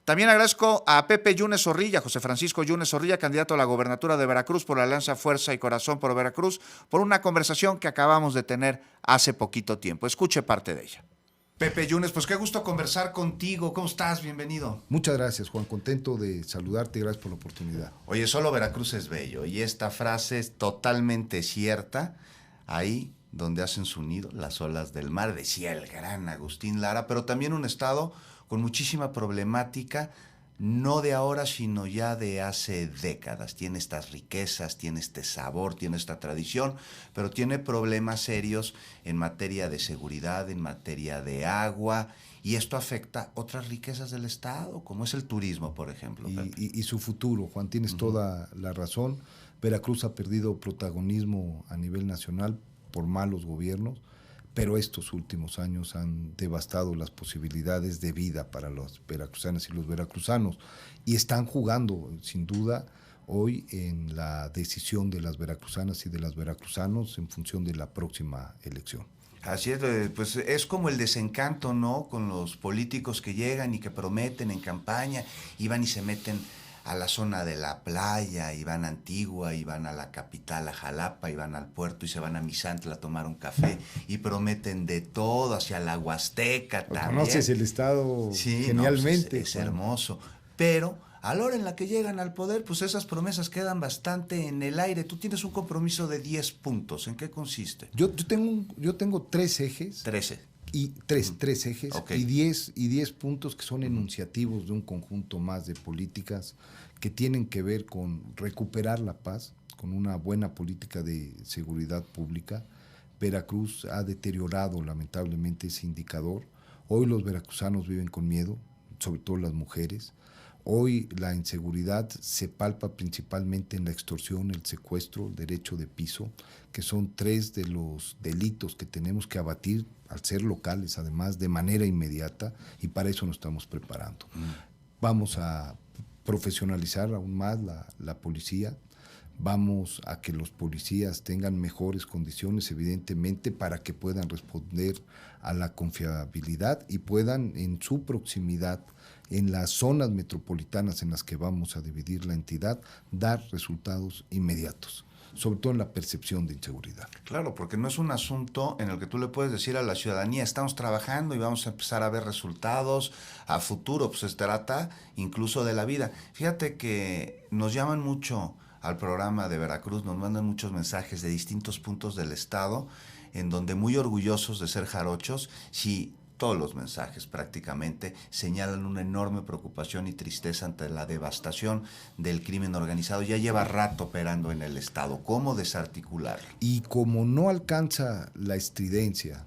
También agradezco a Pepe Yunes Zorrilla, José Francisco Yunes Zorrilla, candidato a la gobernatura de Veracruz por la Alianza Fuerza y Corazón por Veracruz, por una conversación que acabamos de tener hace poquito tiempo. Escuche parte de ella. Pepe Yunes, pues qué gusto conversar contigo. ¿Cómo estás? Bienvenido. Muchas gracias, Juan. Contento de saludarte y gracias por la oportunidad. Oye, solo Veracruz es bello y esta frase es totalmente cierta. Ahí donde hacen su nido las olas del mar, decía el gran Agustín Lara, pero también un estado con muchísima problemática, no de ahora, sino ya de hace décadas. Tiene estas riquezas, tiene este sabor, tiene esta tradición, pero tiene problemas serios en materia de seguridad, en materia de agua, y esto afecta otras riquezas del estado, como es el turismo, por ejemplo. Y su futuro, Juan, tienes toda la razón. Veracruz ha perdido protagonismo a nivel nacional por malos gobiernos, pero estos últimos años han devastado las posibilidades de vida para los veracruzanas y los veracruzanos, y están jugando, sin duda, hoy en la decisión de las veracruzanas y de los veracruzanos en función de la próxima elección. Así es, pues es como el desencanto, ¿no? Con los políticos que llegan y que prometen en campaña, y van y se meten a la zona de la playa, y van a Antigua, y van a la capital, a Jalapa, y van al puerto, y se van a Misantla a tomar un café, y prometen de todo, hacia la Huasteca también. Conoces el estado genialmente. No, pues es hermoso, pero a la hora en la que llegan al poder, pues esas promesas quedan bastante en el aire. Tú tienes un compromiso de 10 puntos, ¿en qué consiste? Yo tengo 3 ejes. 13. Y tres ejes, Okay. y 10 puntos que son enunciativos de un conjunto más de políticas que tienen que ver con recuperar la paz, con una buena política de seguridad pública. Veracruz ha deteriorado lamentablemente ese indicador. Hoy los veracruzanos viven con miedo, sobre todo las mujeres. Hoy la inseguridad se palpa principalmente en la extorsión, el secuestro, el derecho de piso, que son 3 de los delitos que tenemos que abatir, al ser locales además, de manera inmediata, y para eso nos estamos preparando. Vamos a profesionalizar aún más la policía, vamos a que los policías tengan mejores condiciones, evidentemente, para que puedan responder a la confiabilidad y puedan en su proximidad, en las zonas metropolitanas en las que vamos a dividir la entidad, dar resultados inmediatos, sobre todo en la percepción de inseguridad. Claro, porque no es un asunto en el que tú le puedes decir a la ciudadanía, estamos trabajando y vamos a empezar a ver resultados a futuro, pues se trata incluso de la vida. Fíjate que nos llaman mucho al programa de Veracruz, nos mandan muchos mensajes de distintos puntos del estado, en donde muy orgullosos de ser jarochos, sí, todos los mensajes prácticamente señalan una enorme preocupación y tristeza ante la devastación del crimen organizado. Ya lleva rato operando en el estado. ¿Cómo desarticularlo? Y como no alcanza la estridencia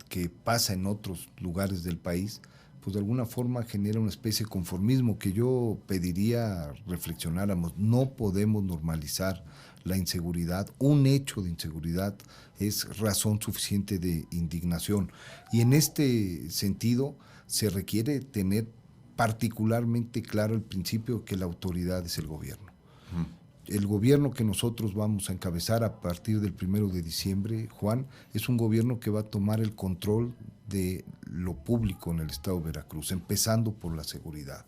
que pasa en otros lugares del país, pues de alguna forma genera una especie de conformismo que yo pediría reflexionáramos. No podemos normalizar la inseguridad. Un hecho de inseguridad es razón suficiente de indignación. Y en este sentido se requiere tener particularmente claro el principio que la autoridad es el gobierno. El gobierno que nosotros vamos a encabezar a partir del 1 de diciembre, Juan, es un gobierno que va a tomar el control de lo público en el estado de Veracruz, empezando por la seguridad.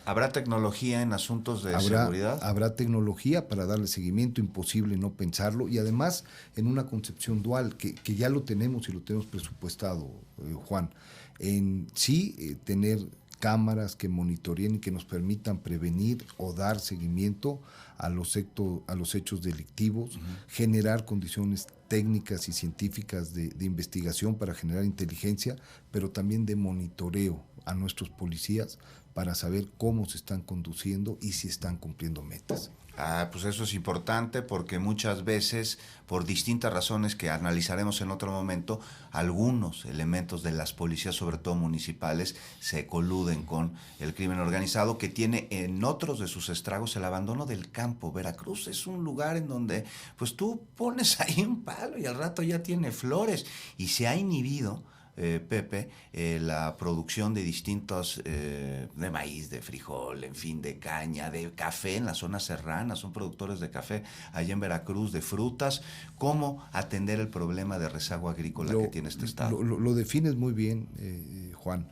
¿Habrá tecnología en asuntos de seguridad? Habrá tecnología para darle seguimiento, imposible no pensarlo, y además en una concepción dual, que ya lo tenemos y lo tenemos presupuestado, Juan, en sí tener cámaras que monitoreen y que nos permitan prevenir o dar seguimiento a los hechos delictivos, generar condiciones técnicas y científicas de investigación para generar inteligencia, pero también de monitoreo a nuestros policías para saber cómo se están conduciendo y si están cumpliendo metas. Pues eso es importante porque muchas veces, por distintas razones que analizaremos en otro momento, algunos elementos de las policías, sobre todo municipales, se coluden con el crimen organizado, que tiene en otros de sus estragos el abandono del campo. Veracruz es un lugar en donde pues tú pones ahí un palo y al rato ya tiene flores, y se ha inhibido Pepe, la producción de distintos, de maíz, de frijol, en fin, de caña, de café en las zonas serranas, son productores de café allá en Veracruz, de frutas. ¿Cómo atender el problema de rezago agrícola que tiene este estado? Lo defines muy bien, Juan.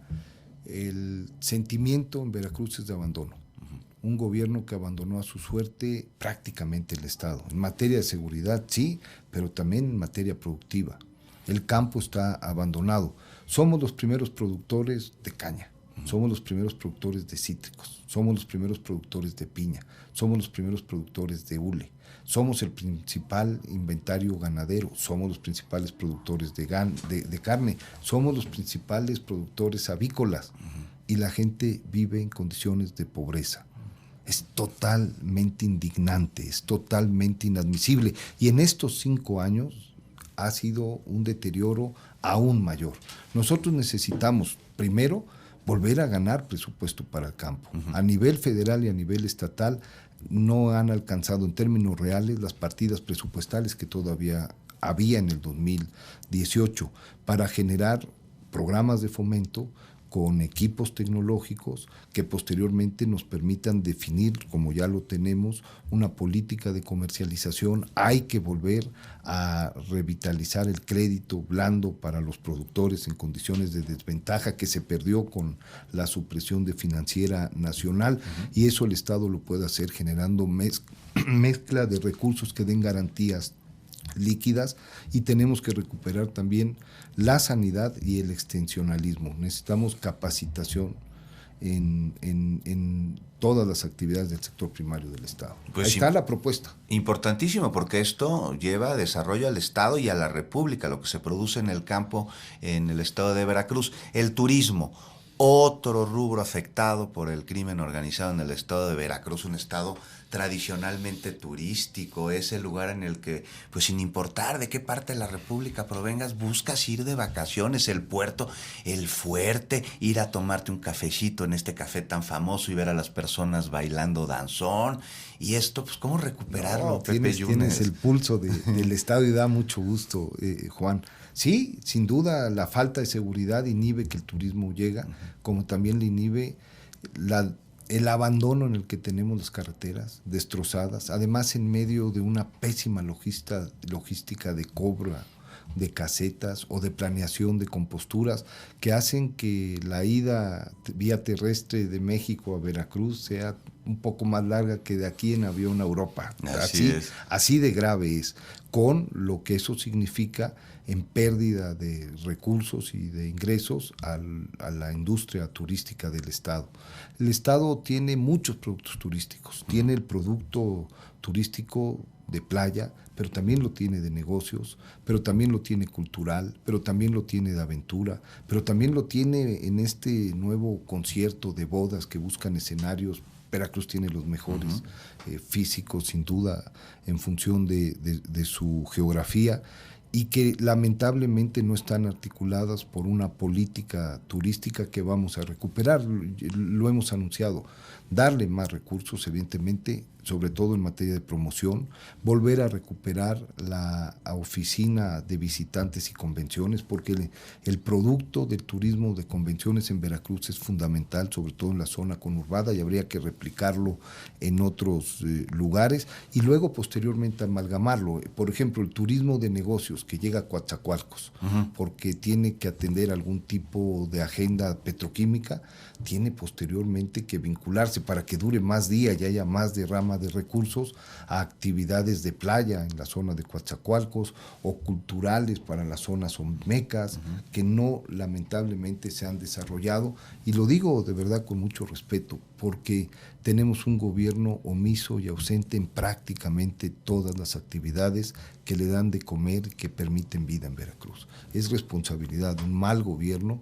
El sentimiento en Veracruz es de abandono. Un gobierno que abandonó a su suerte prácticamente el Estado. En materia de seguridad, sí, pero también en materia productiva. El campo está abandonado. Somos los primeros productores de caña, somos los primeros productores de cítricos, somos los primeros productores de piña, somos los primeros productores de hule, somos el principal inventario ganadero, somos los principales productores de carne, somos los principales productores avícolas, y la gente vive en condiciones de pobreza. Es totalmente indignante, es totalmente inadmisible. Y en estos 5 años ha sido un deterioro aún mayor. Nosotros necesitamos, primero, volver a ganar presupuesto para el campo. A nivel federal y a nivel estatal no han alcanzado en términos reales las partidas presupuestales que todavía había en el 2018 para generar programas de fomento con equipos tecnológicos que posteriormente nos permitan definir, como ya lo tenemos, una política de comercialización. Hay que volver a revitalizar el crédito blando para los productores en condiciones de desventaja que se perdió con la supresión de Financiera Nacional, y eso el Estado lo puede hacer generando mezcla de recursos que den garantías líquidas, y tenemos que recuperar también la sanidad y el extensionalismo. Necesitamos capacitación en todas las actividades del sector primario del Estado. Pues ahí está la propuesta. Importantísimo, porque esto lleva desarrollo al Estado y a la República, lo que se produce en el campo en el Estado de Veracruz. El turismo, otro rubro afectado por el crimen organizado en el Estado de Veracruz, un estado tradicionalmente turístico, es el lugar en el que, pues sin importar de qué parte de la República provengas, buscas ir de vacaciones, el puerto, el fuerte, ir a tomarte un cafecito en este café tan famoso y ver a las personas bailando danzón. Y esto, pues, ¿cómo recuperarlo, Pepe Yunes? Tienes el pulso del Estado y da mucho gusto, Juan. Sí, sin duda la falta de seguridad inhibe que el turismo llega, como también le inhibe el abandono en el que tenemos las carreteras destrozadas, además en medio de una pésima logística de cobro de casetas o de planeación de composturas que hacen que la ida vía terrestre de México a Veracruz sea un poco más larga que de aquí en avión a Europa. Así de grave es, con lo que eso significa en pérdida de recursos y de ingresos a la industria turística del Estado. El Estado tiene muchos productos turísticos, tiene el producto turístico de playa, pero también lo tiene de negocios, pero también lo tiene cultural, pero también lo tiene de aventura, pero también lo tiene en este nuevo concierto de bodas que buscan escenarios. Veracruz tiene los mejores físicos, sin duda, en función de su geografía, y que lamentablemente no están articuladas por una política turística que vamos a recuperar. Lo hemos anunciado, darle más recursos, evidentemente, sobre todo en materia de promoción, volver a recuperar la oficina de visitantes y convenciones, porque el producto del turismo de convenciones en Veracruz es fundamental, sobre todo en la zona conurbada, y habría que replicarlo en otros lugares, y luego posteriormente amalgamarlo. Por ejemplo, el turismo de negocios que llega a Coatzacoalcos, porque tiene que atender algún tipo de agenda petroquímica, tiene posteriormente que vincularse para que dure más días y haya más derrama de recursos a actividades de playa en la zona de Coatzacoalcos o culturales para las zonas olmecas, que no, lamentablemente, se han desarrollado. Y lo digo de verdad con mucho respeto, porque tenemos un gobierno omiso y ausente en prácticamente todas las actividades que le dan de comer y que permiten vida en Veracruz. Es responsabilidad de un mal gobierno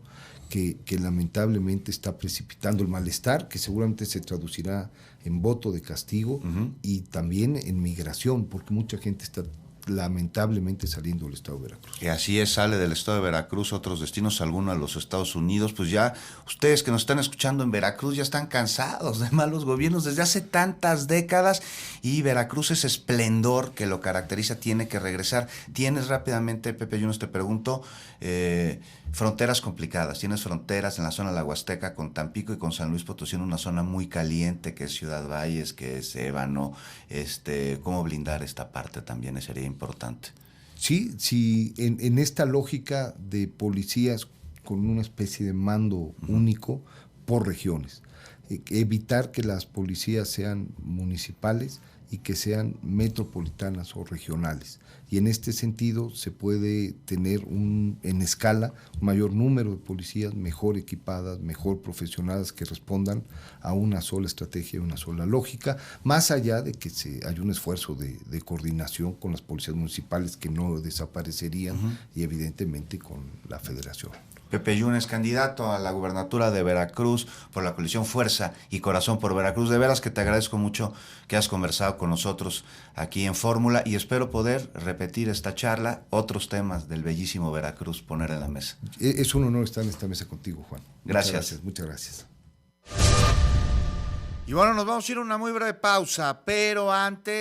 que lamentablemente está precipitando el malestar, que seguramente se traducirá en voto de castigo y también en migración, porque mucha gente está lamentablemente saliendo del Estado de Veracruz. Que así es, sale del Estado de Veracruz a otros destinos, algunos a los Estados Unidos. Pues ya ustedes que nos están escuchando en Veracruz ya están cansados de malos gobiernos desde hace tantas décadas, y Veracruz, ese esplendor que lo caracteriza, tiene que regresar. Tienes rápidamente, Pepe Yunes, te pregunto, fronteras complicadas. Tienes fronteras en la zona de la Huasteca con Tampico y con San Luis Potosí, en una zona muy caliente que es Ciudad Valles, que es Ébano. ¿Cómo blindar esta parte también sería importante? Sí, en esta lógica de policías con una especie de mando único por regiones. Evitar que las policías sean municipales y que sean metropolitanas o regionales. Y en este sentido se puede tener en escala un mayor número de policías mejor equipadas, mejor profesionadas, que respondan a una sola estrategia y una sola lógica, más allá de que hay un esfuerzo de coordinación con las policías municipales que no desaparecerían y evidentemente con la federación. Pepe Yunes, candidato a la gubernatura de Veracruz por la coalición Fuerza y Corazón por Veracruz. De veras que te agradezco mucho que has conversado con nosotros aquí en Fórmula y espero poder repetir esta charla, otros temas del bellísimo Veracruz, poner en la mesa. Es un honor estar en esta mesa contigo, Juan. Gracias. Muchas gracias. Y bueno, nos vamos a ir a una muy breve pausa, pero antes...